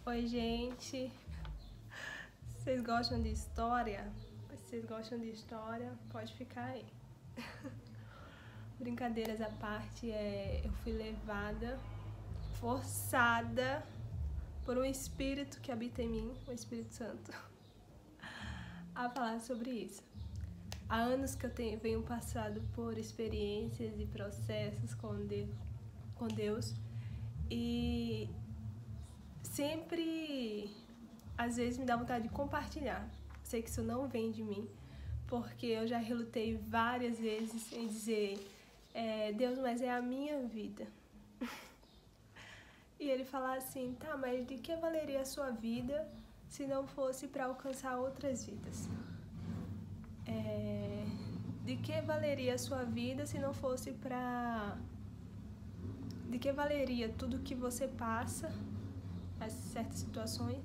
Oi, gente. Vocês gostam de história? Se vocês gostam de história, pode ficar aí. Brincadeiras à parte, eu fui levada, forçada por um espírito que habita em mim, o Espírito Santo, a falar sobre isso. Há anos que eu venho passado por experiências e processos com Deus e sempre, às vezes, me dá vontade de compartilhar. Sei que isso não vem de mim, porque eu já relutei várias vezes em dizer Deus, mas é a minha vida. E ele falar assim, tá, mas de que valeria a sua vida se não fosse para alcançar outras vidas? De que valeria a sua vida se não fosse para... De que valeria tudo que você passa, as certas situações,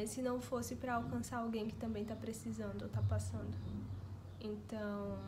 se não fosse para alcançar alguém que também está precisando ou está passando? Então,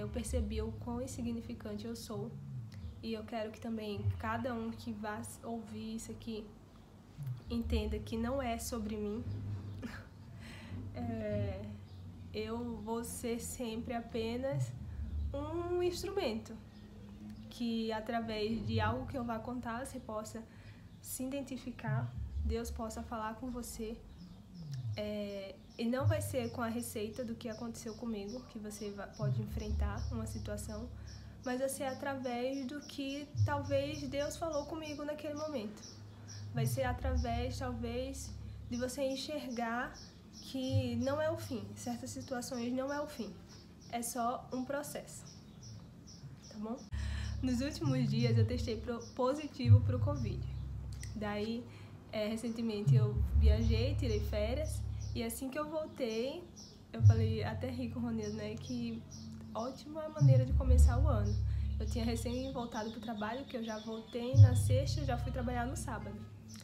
eu percebi o quão insignificante eu sou. E eu quero que também cada um que vá ouvir isso aqui entenda que não é sobre mim. Eu vou ser sempre apenas um instrumento que, através de algo que eu vá contar, você possa se identificar, Deus possa falar com você. E não vai ser com a receita do que aconteceu comigo, que você pode enfrentar uma situação, mas vai ser através do que talvez Deus falou comigo naquele momento. Vai ser através, talvez, de você enxergar que não é o fim. Certas situações não é o fim. É só um processo. Tá bom? Nos últimos dias eu testei positivo pro Covid. Daí, recentemente eu viajei, tirei férias. E assim que eu voltei, eu falei, até ri com o Ronildo, né? Que ótima maneira de começar o ano. Eu tinha recém voltado pro trabalho, que eu já voltei na sexta, já fui trabalhar no sábado.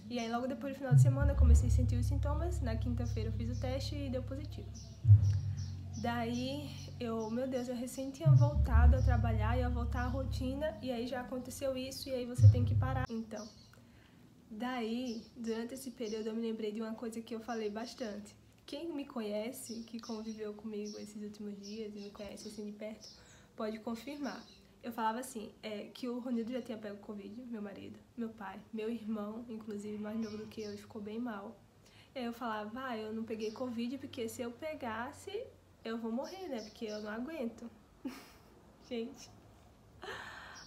E aí logo depois do final de semana eu comecei a sentir os sintomas. Na quinta-feira eu fiz o teste e deu positivo. Daí meu Deus, eu recém tinha voltado a trabalhar, ia voltar à rotina, e aí já aconteceu isso, e aí você tem que parar. Então, daí, durante esse período eu me lembrei de uma coisa que eu falei bastante. Quem me conhece, que conviveu comigo esses últimos dias e me conhece assim de perto, pode confirmar. Eu falava assim, que o Ronildo já tinha pego Covid, meu marido, meu pai, meu irmão, inclusive mais novo do que eu, ficou bem mal. E aí eu falava, eu não peguei Covid porque se eu pegasse, eu vou morrer, né? Porque eu não aguento. Gente,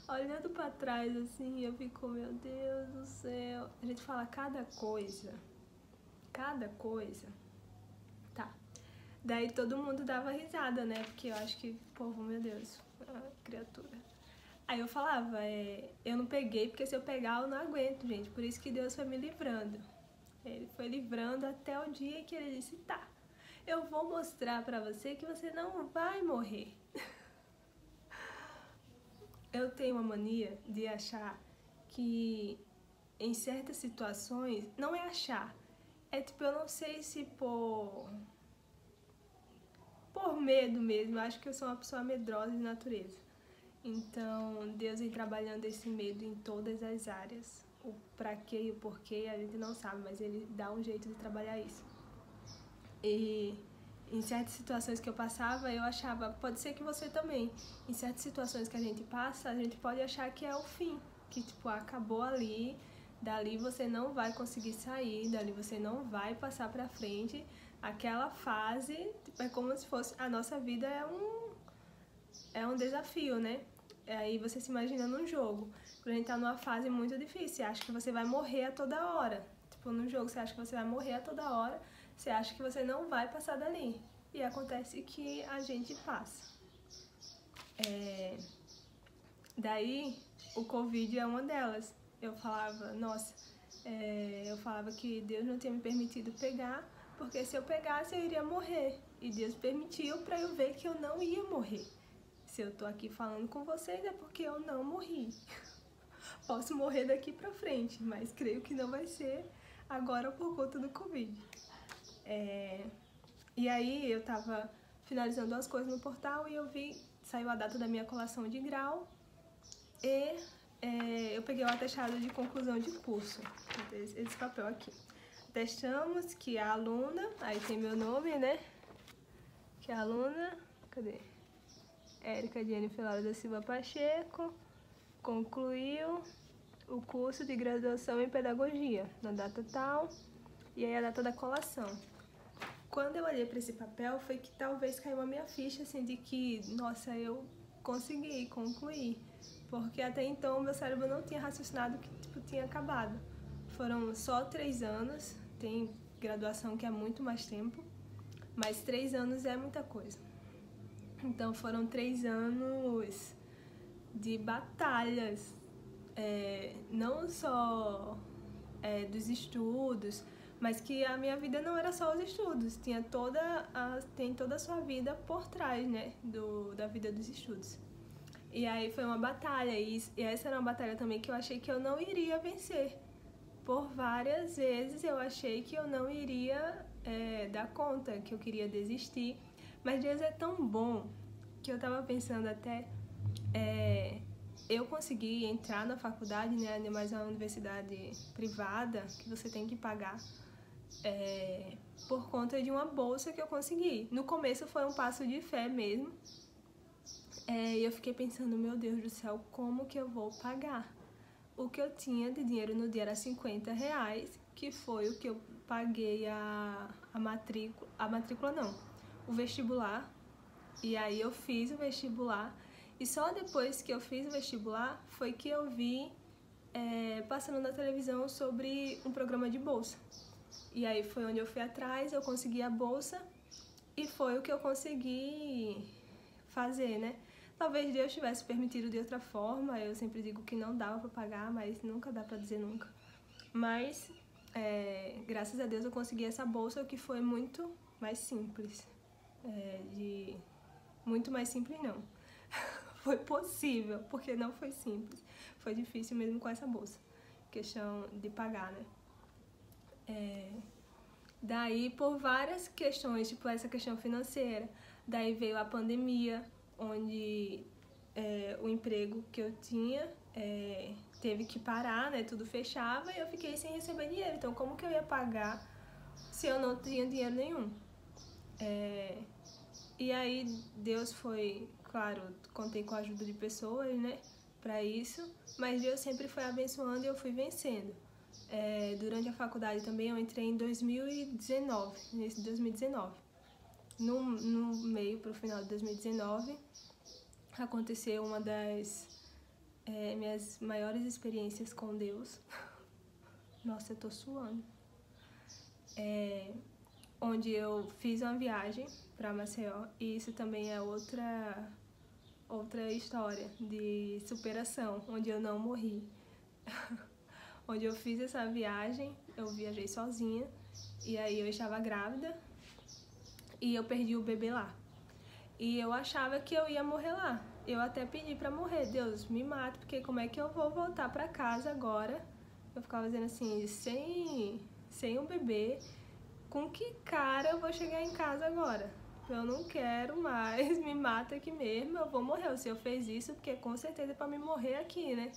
olhando pra trás assim, eu fico, meu Deus do céu. A gente fala cada coisa. Tá. Daí todo mundo dava risada, né? Porque eu acho que, povo, meu Deus, criatura. Aí eu falava, eu não peguei porque se eu pegar eu não aguento, gente. Por isso que Deus foi me livrando. Ele foi livrando até o dia que ele disse, tá, eu vou mostrar pra você que você não vai morrer. Eu tenho uma mania de achar que em certas situações, não é achar, tipo, eu não sei se por medo mesmo, eu acho que eu sou uma pessoa medrosa de natureza. Então, Deus vem trabalhando esse medo em todas as áreas. O pra quê e o porquê a gente não sabe, mas Ele dá um jeito de trabalhar isso. E em certas situações que eu passava, eu achava, pode ser que você também, em certas situações que a gente passa, a gente pode achar que é o fim, que tipo, acabou ali, dali você não vai conseguir sair, dali você não vai passar pra frente. Aquela fase, tipo, é como se fosse, a nossa vida é um desafio, né? Aí você se imagina num jogo, quando a gente tá numa fase muito difícil, você acha que você vai morrer a toda hora. Tipo, num jogo você acha que você vai morrer a toda hora, você acha que você não vai passar dali. E acontece que a gente passa. Daí, o Covid é uma delas. Eu falava, nossa, eu falava que Deus não tinha me permitido pegar, porque se eu pegasse eu iria morrer. E Deus permitiu para eu ver que eu não ia morrer. Se eu tô aqui falando com vocês é porque eu não morri. Posso morrer daqui pra frente, mas creio que não vai ser agora por conta do Covid. E aí eu tava finalizando as coisas no portal e eu vi, saiu a data da minha colação de grau e eu peguei o atestado de conclusão de curso, esse papel aqui. Atestamos que a aluna, aí tem meu nome, né? Que a aluna, cadê? Érica Jennifer Laura da Silva Pacheco, concluiu o curso de graduação em pedagogia, na data tal, e aí a data da colação. Quando eu olhei para esse papel, foi que talvez caiu a minha ficha, assim, de que, nossa, eu consegui concluir, porque até então o meu cérebro não tinha raciocinado que, tipo, tinha acabado. Foram só 3 anos, tem graduação que é muito mais tempo, mas 3 anos é muita coisa. Então foram 3 anos de batalhas, não só dos estudos, mas que a minha vida não era só os estudos, tem toda a sua vida por trás, né, da vida dos estudos. E aí foi uma batalha, e essa era uma batalha também que eu achei que eu não iria vencer. Por várias vezes eu achei que eu não iria dar conta, que eu queria desistir. Mas Deus é tão bom que eu tava pensando até, eu consegui entrar na faculdade, né, mais uma universidade privada que você tem que pagar, por conta de uma bolsa que eu consegui. No começo foi um passo de fé mesmo, e eu fiquei pensando, meu Deus do céu, como que eu vou pagar? O que eu tinha de dinheiro no dia era R$50, que foi o que eu paguei o vestibular. E aí eu fiz o vestibular, e só depois que eu fiz o vestibular foi que eu vi passando na televisão sobre um programa de bolsa. E aí foi onde eu fui atrás, eu consegui a bolsa, e foi o que eu consegui fazer, né? Talvez Deus tivesse permitido de outra forma, eu sempre digo que não dava para pagar, mas nunca dá para dizer nunca. Mas, graças a Deus eu consegui essa bolsa, o que foi muito mais simples. Muito mais simples não. Foi possível, porque não foi simples. Foi difícil mesmo com essa bolsa, questão de pagar, né? Daí, por várias questões, tipo essa questão financeira, daí veio a pandemia, onde o emprego que eu tinha teve que parar, né? Tudo fechava e eu fiquei sem receber dinheiro. Então, como que eu ia pagar se eu não tinha dinheiro nenhum? E aí, Deus foi, claro, contei com a ajuda de pessoas, né? Pra isso, mas Deus sempre foi abençoando e eu fui vencendo. Durante a faculdade também eu entrei em 2019, nesse 2019. No meio pro final de 2019, aconteceu uma das minhas maiores experiências com Deus. Nossa, eu tô suando. Onde eu fiz uma viagem para Maceió, e isso também é outra história de superação, onde eu não morri. Onde eu fiz essa viagem, eu viajei sozinha, e aí eu estava grávida e eu perdi o bebê lá. E eu achava que eu ia morrer lá. Eu até pedi pra morrer, Deus, me mata, porque como é que eu vou voltar pra casa agora? Eu ficava dizendo assim, sem um bebê, com que cara eu vou chegar em casa agora? Eu não quero mais, me mata aqui mesmo, eu vou morrer. O Senhor fez isso porque com certeza é pra me morrer aqui, né?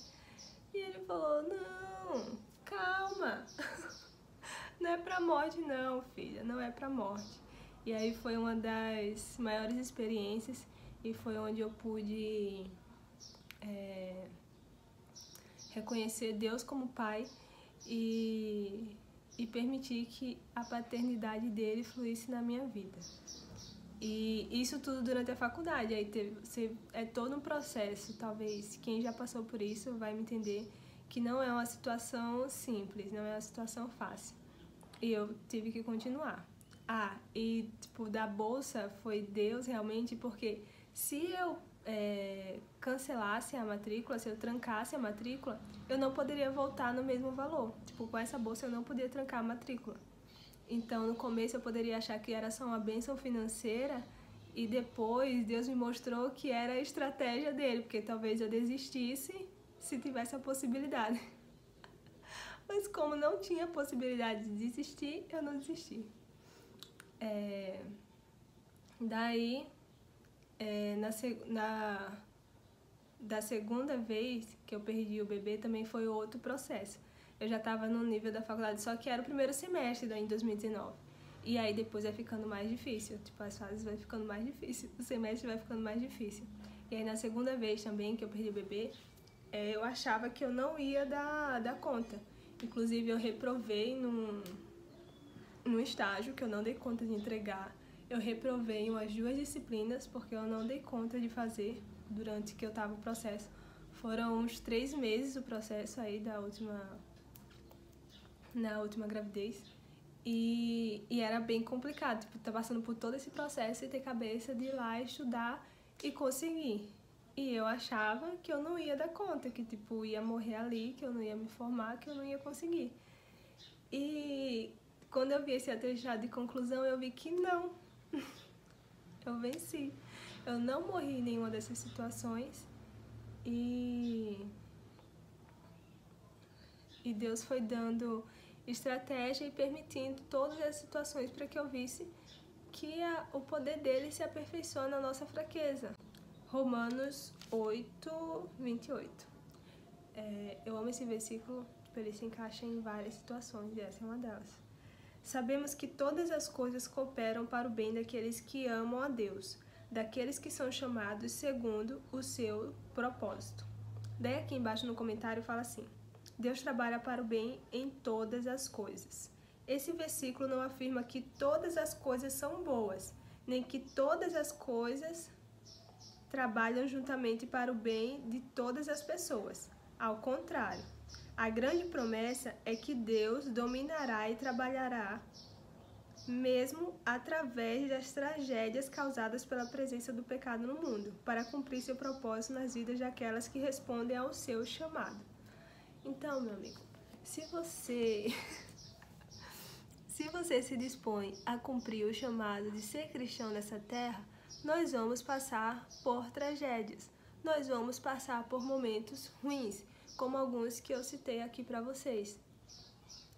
E ele falou, não, calma, não é pra morte não, filha, não é pra morte. E aí foi uma das maiores experiências e foi onde eu pude reconhecer Deus como Pai e permitir que a paternidade dele fluísse na minha vida. E isso tudo durante a faculdade, aí é todo um processo, talvez quem já passou por isso vai me entender que não é uma situação simples, não é uma situação fácil. E eu tive que continuar. E tipo, da bolsa foi Deus realmente, porque se eu cancelasse a matrícula, se eu trancasse a matrícula, eu não poderia voltar no mesmo valor. Tipo, com essa bolsa eu não podia trancar a matrícula. Então, no começo eu poderia achar que era só uma bênção financeira e depois Deus me mostrou que era a estratégia dele, porque talvez eu desistisse se tivesse a possibilidade. Mas como não tinha possibilidade de desistir, eu não desisti. Daí, da segunda vez que eu perdi o bebê também foi outro processo. Eu já estava no nível da faculdade, só que era o primeiro semestre em 2019. E aí depois vai ficando mais difícil, tipo, as fases vai ficando mais difícil, o semestre vai ficando mais difícil. E aí na segunda vez também que eu perdi o bebê, eu achava que eu não ia dar conta. Inclusive eu reprovei num estágio que eu não dei conta de entregar. Eu reprovei em umas 2 disciplinas porque eu não dei conta de fazer durante que eu estava no processo. Foram uns 3 meses o processo aí na última gravidez. E era bem complicado, tipo, tá passando por todo esse processo e ter cabeça de ir lá estudar e conseguir. E eu achava que eu não ia dar conta, que tipo, ia morrer ali, que eu não ia me formar, que eu não ia conseguir. E quando eu vi esse atestado de conclusão, eu vi que não. Eu venci. Eu não morri em nenhuma dessas situações. E Deus foi dando estratégia e permitindo todas as situações para que eu visse que o poder dele se aperfeiçoa na nossa fraqueza. Romanos 8, 28. Eu amo esse versículo, ele se encaixa em várias situações e essa é uma delas. Sabemos que todas as coisas cooperam para o bem daqueles que amam a Deus, daqueles que são chamados segundo o seu propósito. Daí aqui embaixo no comentário fala assim: Deus trabalha para o bem em todas as coisas. Esse versículo não afirma que todas as coisas são boas, nem que todas as coisas trabalham juntamente para o bem de todas as pessoas. Ao contrário, a grande promessa é que Deus dominará e trabalhará mesmo através das tragédias causadas pela presença do pecado no mundo, para cumprir seu propósito nas vidas daquelas que respondem ao seu chamado. Então, meu amigo, se você se dispõe a cumprir o chamado de ser cristão nessa terra, nós vamos passar por tragédias, nós vamos passar por momentos ruins, como alguns que eu citei aqui para vocês.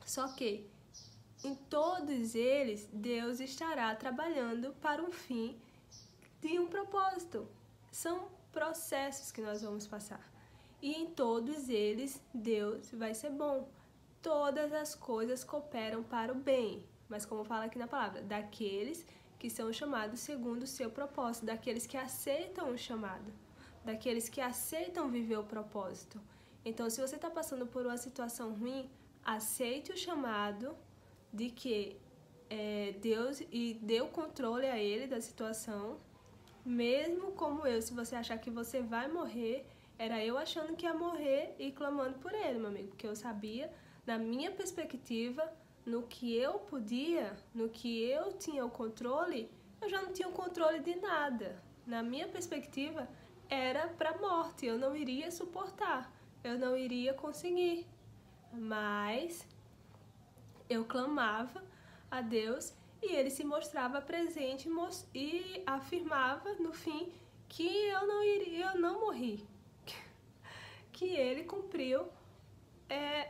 Só que em todos eles, Deus estará trabalhando para um fim de um propósito. São processos que nós vamos passar. E em todos eles, Deus vai ser bom. Todas as coisas cooperam para o bem. Mas como fala aqui na palavra, daqueles que são chamados segundo o seu propósito, daqueles que aceitam o chamado, daqueles que aceitam viver o propósito. Então, se você está passando por uma situação ruim, aceite o chamado de que Deus e dê o controle a Ele da situação, mesmo como eu, se você achar que você vai morrer, era eu achando que ia morrer e clamando por Ele, meu amigo, porque eu sabia, na minha perspectiva, no que eu podia, no que eu tinha o controle, eu já não tinha o controle de nada. Na minha perspectiva, era para a morte, eu não iria suportar, eu não iria conseguir. Mas eu clamava a Deus e Ele se mostrava presente e afirmava no fim que eu não morri, que Ele cumpriu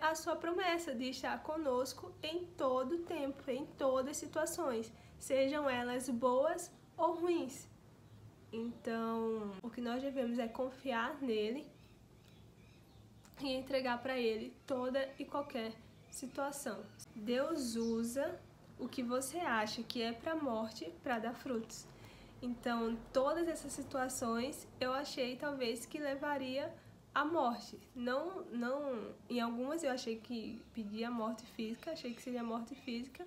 a sua promessa de estar conosco em todo tempo, em todas as situações, sejam elas boas ou ruins. Então, o que nós devemos é confiar nele e entregar para Ele toda e qualquer situação. Deus usa o que você acha que é para a morte para dar frutos. Então, todas essas situações eu achei talvez que levaria à morte. Não, em algumas eu achei que pedia morte física, achei que seria morte física,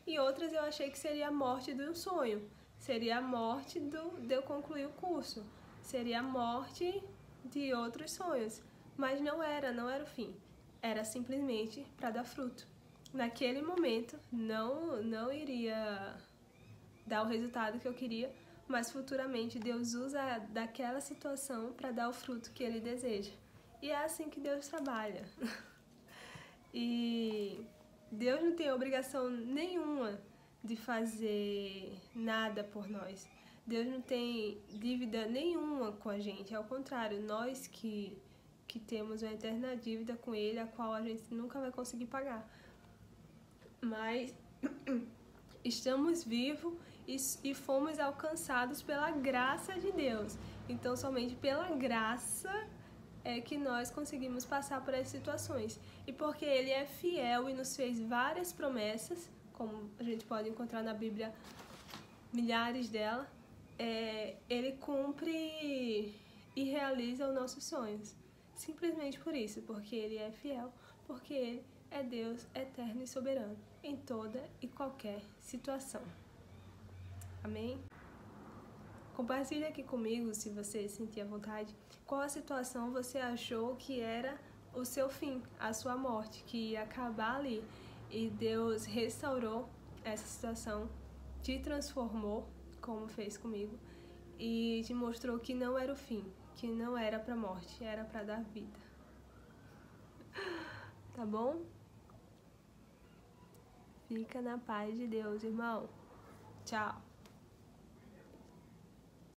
e outras eu achei que seria a morte de um sonho. Seria a morte de eu concluir o curso. Seria a morte de outros sonhos. Mas não era o fim. Era simplesmente para dar fruto. Naquele momento, não iria dar o resultado que eu queria, mas futuramente Deus usa daquela situação para dar o fruto que Ele deseja. E é assim que Deus trabalha. E Deus não tem obrigação nenhuma de fazer nada por nós. Deus não tem dívida nenhuma com a gente. Ao contrário, nós que temos uma eterna dívida com Ele, a qual a gente nunca vai conseguir pagar. Mas estamos vivos e fomos alcançados pela graça de Deus. Então, somente pela graça é que nós conseguimos passar por essas situações. E porque Ele é fiel e nos fez várias promessas, como a gente pode encontrar na Bíblia milhares delas, Ele cumpre e realiza os nossos sonhos. Simplesmente por isso, porque Ele é fiel, porque Ele é Deus eterno e soberano em toda e qualquer situação. Amém? Compartilhe aqui comigo, se você sentir à vontade, qual a situação você achou que era o seu fim, a sua morte, que ia acabar ali. E Deus restaurou essa situação, te transformou, como fez comigo, e te mostrou que não era o fim, que não era para morte, era para dar vida. Tá bom? Fica na paz de Deus, irmão. Tchau.